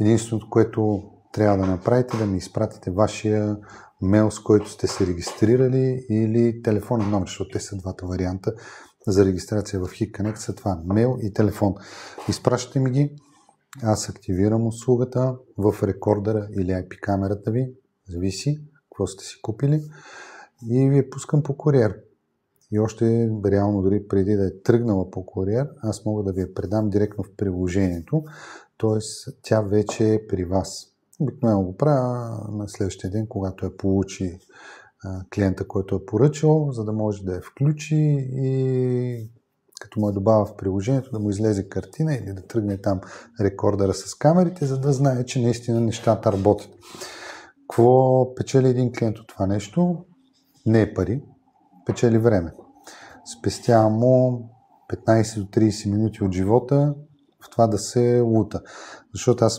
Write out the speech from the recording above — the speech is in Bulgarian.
Единственото, което трябва да направите, да ми изпратите вашия мейл, с който сте се регистрирали, или телефонен номер, защото те са двата варианта за регистрация в HitConnect, са това мейл и телефон. Изпращате ми ги, аз активирам услугата в рекордера или IP камерата ви, зависи какво сте си купили, и ви я пускам по куриер. И още реално дори преди да е тръгнала по куриер, аз мога да ви я предам директно в приложението, т.е. тя вече е при вас. Обикновено го правя на следващия ден, когато я получи клиента, който е поръчал, за да може да я включи и като му я добавя в приложението, да му излезе картина или да тръгне там рекордера с камерите, за да знае, че наистина нещата работят. Какво печели един клиент от това нещо? Не е пари, печели време. Спестява му 15 до 30 минути от живота в това да се лута. Защото аз